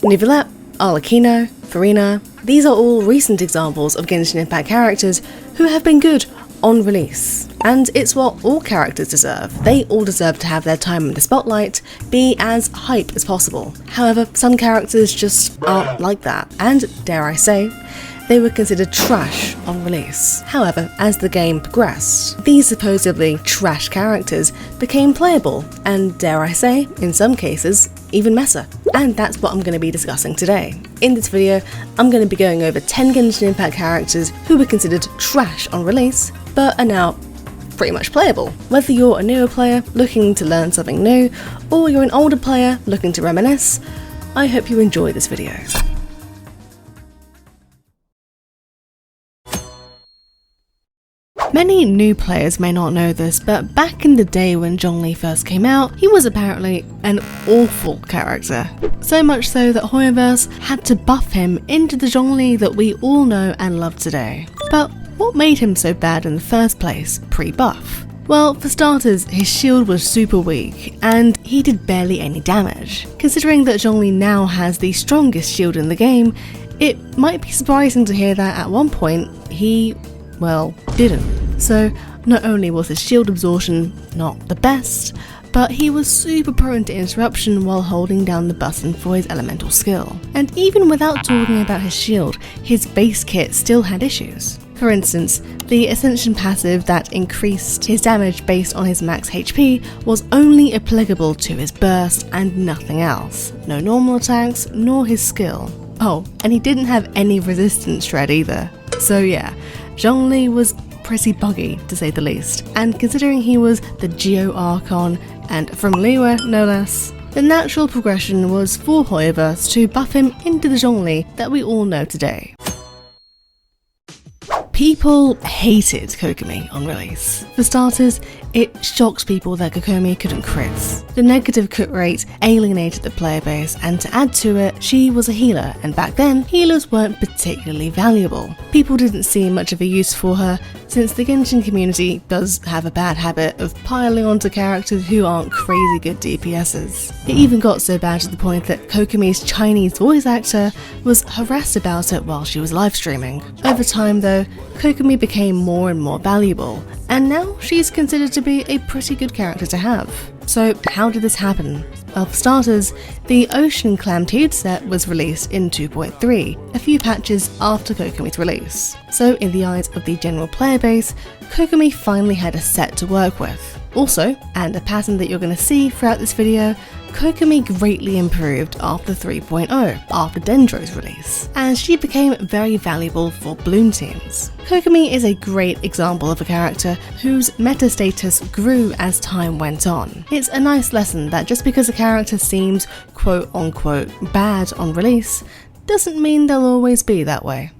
Neuvillette, Arlecchino, Farina, these are all recent examples of Genshin Impact characters who have been good on release. And it's what all characters deserve. They all deserve to have their time in the spotlight, be as hype as possible. However, some characters just aren't like that, and dare I say, they were considered trash on release. However, as the game progressed, these supposedly trash characters became playable, and dare I say, in some cases, even meta. And that's what I'm going to be discussing today. In this video, I'm going to be going over 10 Genshin Impact characters who were considered trash on release, but are now pretty much playable. Whether you're a newer player looking to learn something new, or you're an older player looking to reminisce, I hope you enjoy this video. Many new players may not know this, but back in the day when Zhongli first came out, he was apparently an awful character. So much so that Hoyoverse had to buff him into the Zhongli that we all know and love today. But what made him so bad in the first place, pre-buff? Well, for starters, his shield was super weak, and he did barely any damage. Considering that Zhongli now has the strongest shield in the game, it might be surprising to hear that at one point he, well, didn't. So not only was his shield absorption not the best, but he was super prone to interruption while holding down the button for his elemental skill. And even without talking about his shield, his base kit still had issues. For instance, the Ascension passive that increased his damage based on his max HP was only applicable to his burst and nothing else. No normal attacks, nor his skill. Oh, and he didn't have any resistance shred either. So yeah, Zhongli was pretty buggy to say the least, and considering he was the Geo Archon and from Liyue no less, the natural progression was for Hoyoverse to buff him into the Zhongli that we all know today. People hated Kokomi on release. For starters, it shocked people that Kokomi couldn't crit. The negative crit rate alienated the player base, and to add to it, she was a healer, and back then, healers weren't particularly valuable. People didn't see much of a use for her, since the Genshin community does have a bad habit of piling onto characters who aren't crazy good DPSs. It even got so bad to the point that Kokomi's Chinese voice actor was harassed about it while she was live streaming. Over time though, Kokomi became more and more valuable, and now she's considered to be a pretty good character to have. So how did this happen? Well, for starters, the Ocean Clam Tube set was released in 2.3, a few patches after Kokomi's release. So in the eyes of the general player base, Kokomi finally had a set to work with. Also, and a pattern that you're going to see throughout this video, Kokomi greatly improved after 3.0, after Dendro's release, and she became very valuable for Bloom teams. Kokomi is a great example of a character whose meta status grew as time went on. It's a nice lesson that just because a character seems quote-unquote bad on release, doesn't mean they'll always be that way.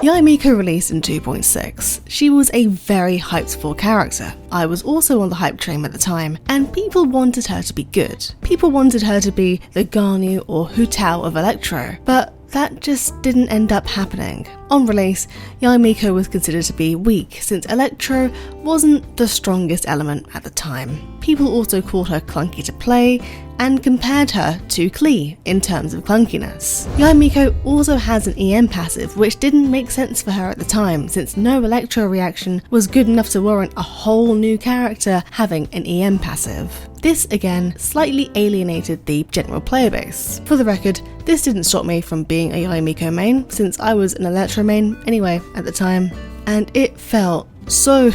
Yae Miko released in 2.6. She was a very hyped for character. I was also on the hype train at the time, and people wanted her to be good. People wanted her to be the Garnu or Hu Tao of Electro, but that just didn't end up happening. On release, Yae Miko was considered to be weak since Electro wasn't the strongest element at the time. People also called her clunky to play and compared her to Klee in terms of clunkiness. Yae Miko also has an EM passive which didn't make sense for her at the time since no Electro reaction was good enough to warrant a whole new character having an EM passive. This again slightly alienated the general player base. For the record, this didn't stop me from being a Yae Miko main since I was an Electro main anyway at the time, and it felt so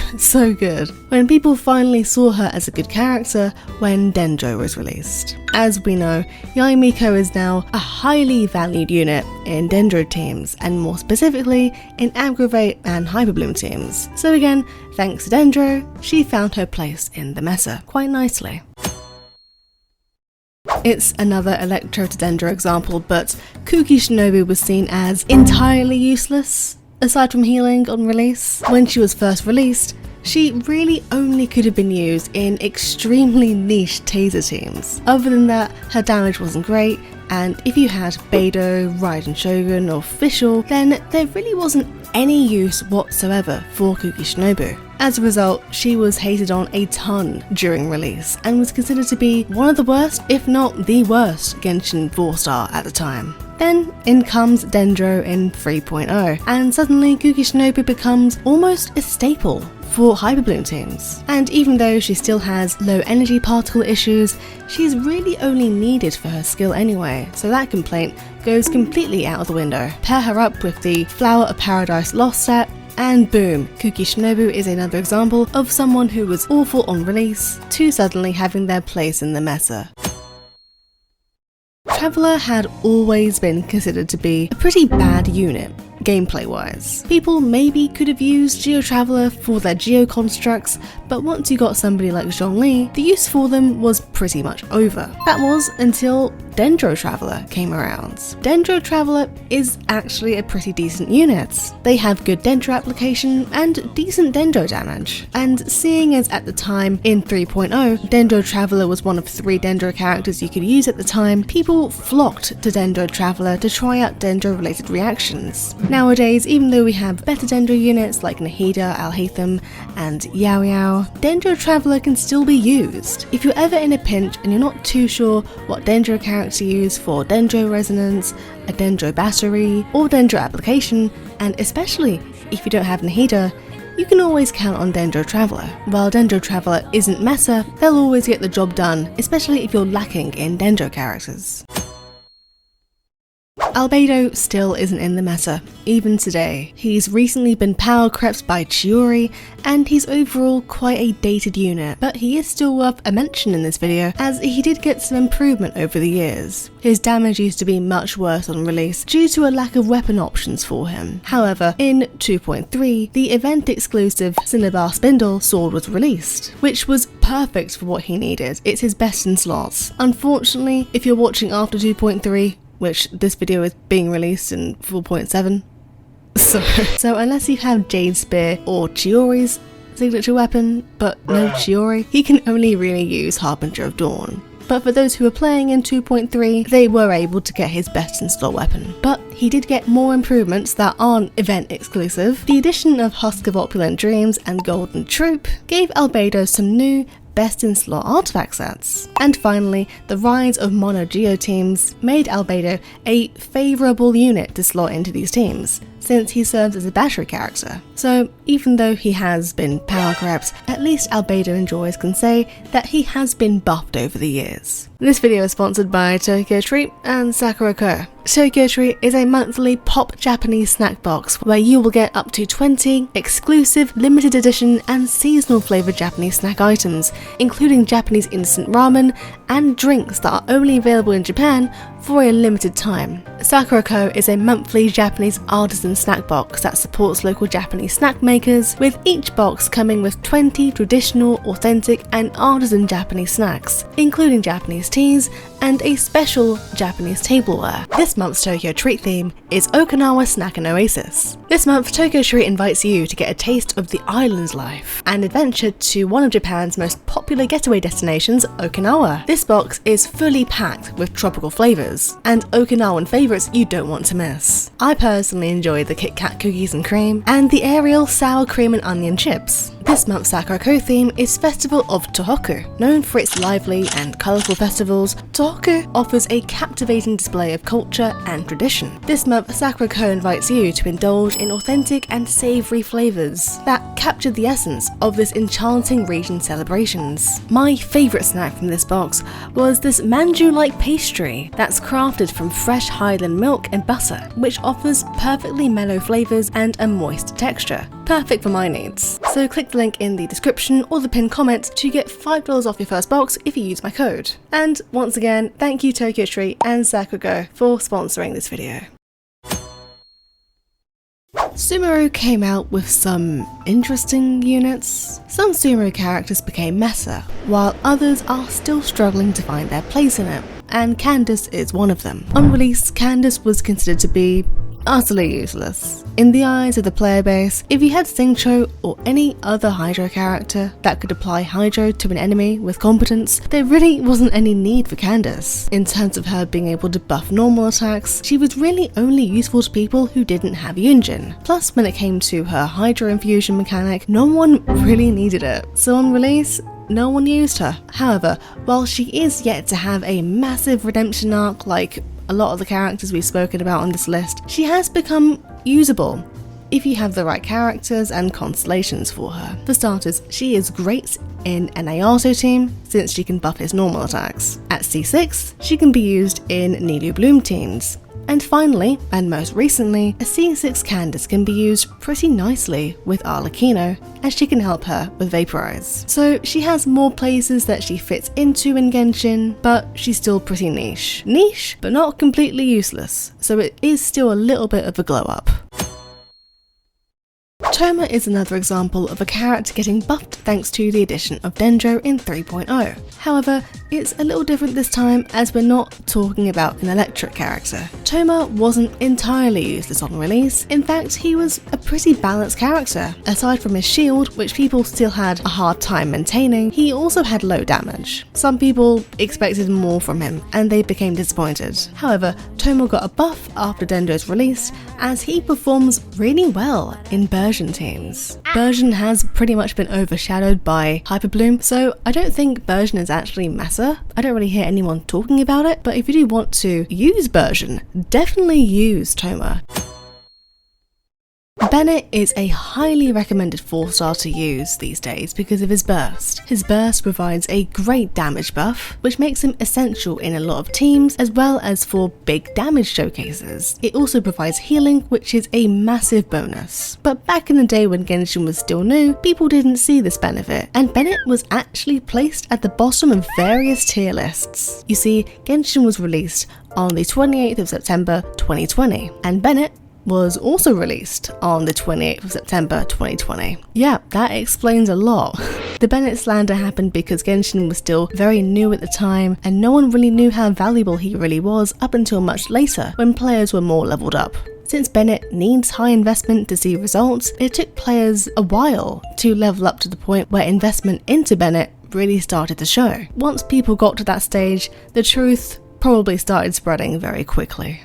good when people finally saw her as a good character when Dendro was released. As we know, Yae Miko is now a highly valued unit in Dendro teams, and more specifically in Aggravate and Hyperbloom teams. So again, thanks to Dendro, she found her place in the meta quite nicely. It's another Electro to Dendro example, but Kuki Shinobu was seen as entirely useless. Aside from healing on release, when she was first released, she really only could have been used in extremely niche taser teams. Other than that, her damage wasn't great, and if you had Beidou, Raiden Shogun or Fischl, then there really wasn't any use whatsoever for Kuki Shinobu. As a result, she was hated on a ton during release and was considered to be one of the worst, if not the worst, Genshin 4-star at the time. Then in comes Dendro in 3.0, and suddenly Kuki Shinobu becomes almost a staple for Hyperbloom teams. And even though she still has low energy particle issues, she's really only needed for her skill anyway, so that complaint goes completely out of the window. Pair her up with the Flower of Paradise Lost set, and boom, Kuki Shinobu is another example of someone who was awful on release to suddenly having their place in the meta. Traveler had always been considered to be a pretty bad unit, gameplay wise. People maybe could have used Geo Traveler for their Geo constructs, but once you got somebody like Zhongli, the use for them was pretty much over. That was until Dendro Traveler came around. Dendro Traveler is actually a pretty decent unit. They have good Dendro application and decent Dendro damage. And seeing as at the time in 3.0, Dendro Traveler was one of 3 Dendro characters you could use at the time, people flocked to Dendro Traveler to try out Dendro related reactions. Nowadays, even though we have better Dendro units like Nahida, Alhaitham, and Yao Yao, Dendro Traveler can still be used. If you're ever in a pinch and you're not too sure what Dendro character to use for Dendro Resonance, a Dendro Battery, or Dendro application, and especially if you don't have Nahida, you can always count on Dendro Traveler. While Dendro Traveler isn't meta, they'll always get the job done, especially if you're lacking in Dendro characters. Albedo still isn't in the meta, even today. He's recently been power crept by Chiori, and he's overall quite a dated unit, but he is still worth a mention in this video as he did get some improvement over the years. His damage used to be much worse on release due to a lack of weapon options for him. However, in 2.3, the event exclusive Cinnabar Spindle sword was released, which was perfect for what he needed. It's his best in slots. Unfortunately, if you're watching after 2.3, which this video is being released in 4.7. So unless you have Jade Spear or Chiori's signature weapon, but no Chiori, he can only really use Harbinger of Dawn. But for those who are playing in 2.3, they were able to get his best in slot weapon. But he did get more improvements that aren't event exclusive. The addition of Husk of Opulent Dreams and Golden Troop gave Albedo some new best in slot artifact sets. And finally, the rise of mono geo teams made Albedo a favourable unit to slot into these teams, since he serves as a battery character. So even though he has been power crept, at least Albedo enjoyers can say that he has been buffed over the years. This video is sponsored by Tokyo Treat and Sakura Co. Tokyo Treat is a monthly pop Japanese snack box where you will get up to 20 exclusive, limited edition and seasonal flavoured Japanese snack items, including Japanese instant ramen and drinks that are only available in Japan for a limited time. Sakura Co is a monthly Japanese artisan snack box that supports local Japanese snack makers, with each box coming with 20 traditional, authentic and artisan Japanese snacks, including Japanese teas and a special Japanese tableware. This month's Tokyo Treat theme is Okinawa Snack and Oasis. This month, Tokyo Treat invites you to get a taste of the island's life and adventure to one of Japan's most popular getaway destinations, Okinawa. This box is fully packed with tropical flavours and Okinawan favourites you don't want to miss. I personally enjoy the Kit Kat cookies and cream and the Ariel sour cream and onion chips. This month's Sakura Co theme is Festival of Tohoku. Known for its lively and colourful festivals, Tohoku offers a captivating display of culture and tradition. This month, Sakura Co invites you to indulge in authentic and savoury flavours that capture the essence of this enchanting region's celebrations. My favourite snack from this box was this manju-like pastry that's crafted from fresh Highland milk and butter, which offers perfectly mellow flavours and a moist texture. Perfect for my needs. So click the link in the description or the pinned comment to get $5 off your first box if you use my code. And once again, thank you Tokyo Treat and Sakura Co for sponsoring this video. Sumeru came out with some interesting units. Some Sumeru characters became meta, while others are still struggling to find their place in it, and Candace is one of them. On release, Candace was considered to be utterly useless. In the eyes of the player base, if you had Xingqiu or any other Hydro character that could apply Hydro to an enemy with competence, there really wasn't any need for Candace. In terms of her being able to buff normal attacks, she was really only useful to people who didn't have Yunjin. Plus, when it came to her Hydro infusion mechanic, no one really needed it. So on release, no one used her. However, while she is yet to have a massive redemption arc like a lot of the characters we've spoken about on this list, she has become usable if you have the right characters and constellations for her. For starters, she is great in an Ayato team since she can buff his normal attacks. At C6, she can be used in Nilou Bloom teams. And finally, and most recently, a C6 Candace can be used pretty nicely with Arlecchino, as she can help her with Vaporize. So she has more places that she fits into in Genshin, but she's still pretty niche. Niche, but not completely useless, so it is still a little bit of a glow up. Thoma is another example of a character getting buffed thanks to the addition of Dendro in 3.0. However, it's a little different this time as we're not talking about an electric character. Thoma wasn't entirely useless on release. In fact, he was a pretty balanced character. Aside from his shield, which people still had a hard time maintaining, he also had low damage. Some people expected more from him and they became disappointed. However, Thoma got a buff after Dendro's release as he performs really well in Bergen teams. Bergen has pretty much been overshadowed by Hyperbloom, so I don't think Bergen is actually meta. I don't really hear anyone talking about it, but if you do want to use Bergen, definitely use Thoma. Bennett is a highly recommended 4-star to use these days because of his burst. His burst provides a great damage buff, which makes him essential in a lot of teams as well as for big damage showcases. It also provides healing, which is a massive bonus. But back in the day when Genshin was still new, people didn't see this benefit, and Bennett was actually placed at the bottom of various tier lists. You see, Genshin was released on the 28th of September 2020, and Bennett was also released on the 28th of September 2020. Yeah, that explains a lot. The Bennett slander happened because Genshin was still very new at the time and no one really knew how valuable he really was up until much later when players were more leveled up. Since Bennett needs high investment to see results, it took players a while to level up to the point where investment into Bennett really started to show. Once people got to that stage, the truth probably started spreading very quickly.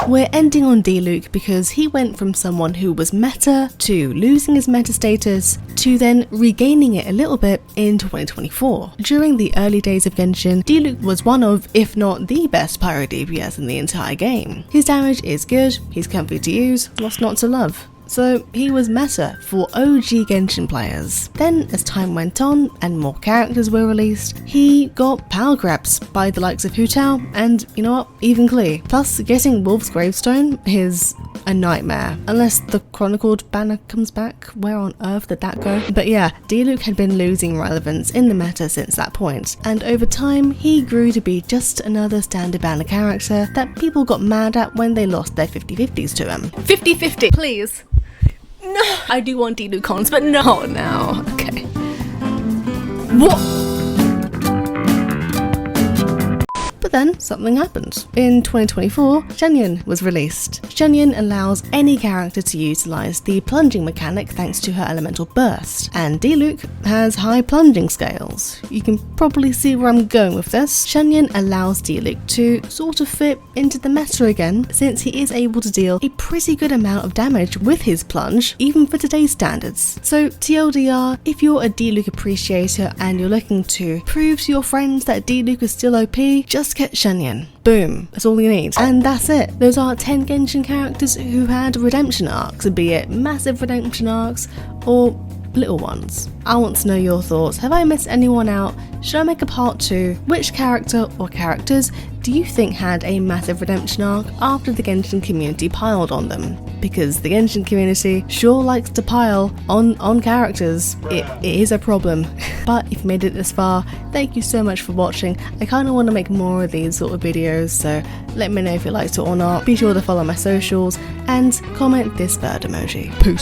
We're ending on Diluc because he went from someone who was meta to losing his meta status to then regaining it a little bit in 2024. During the early days of Genshin, Diluc was one of, if not the best pyro DPS in the entire game. His damage is good, he's comfy to use, what's not to love? So he was meta for OG Genshin players. Then as time went on and more characters were released, he got power grabs by the likes of Hu Tao and, you know what, even Klee. Plus getting Wolf's Gravestone is a nightmare. Unless the Chronicled banner comes back, where on earth did that go? But yeah, Diluc had been losing relevance in the meta since that point, and over time he grew to be just another standard banner character that people got mad at when they lost their 50-50s to him. 50-50, please! No! I do want Diluc cons, but no now. Okay. What? But then something happened. In 2024, Shenyan was released. Shenyan allows any character to utilize the plunging mechanic thanks to her elemental burst, and Diluc has high plunging scales. You can probably see where I'm going with this. Shenyan allows Diluc to sort of fit into the meta again, since he is able to deal a pretty good amount of damage with his plunge, even for today's standards. So TLDR, if you're a Diluc appreciator and you're looking to prove to your friends that Diluc is still OP, just get Shenyan. Boom, that's all you need. And that's it. Those are 10 Genshin characters who had redemption arcs, be it massive redemption arcs or little ones. I want to know your thoughts. Have I missed anyone out? Should I make a part 2? Which character or characters do you think had a massive redemption arc after the Genshin community piled on them? Because the Genshin community sure likes to pile on characters. It is a problem. But if you made it this far, thank you so much for watching. I kind of want to make more of these sort of videos, so let me know if you liked it or not. Be sure to follow my socials and comment this bird emoji. Peace.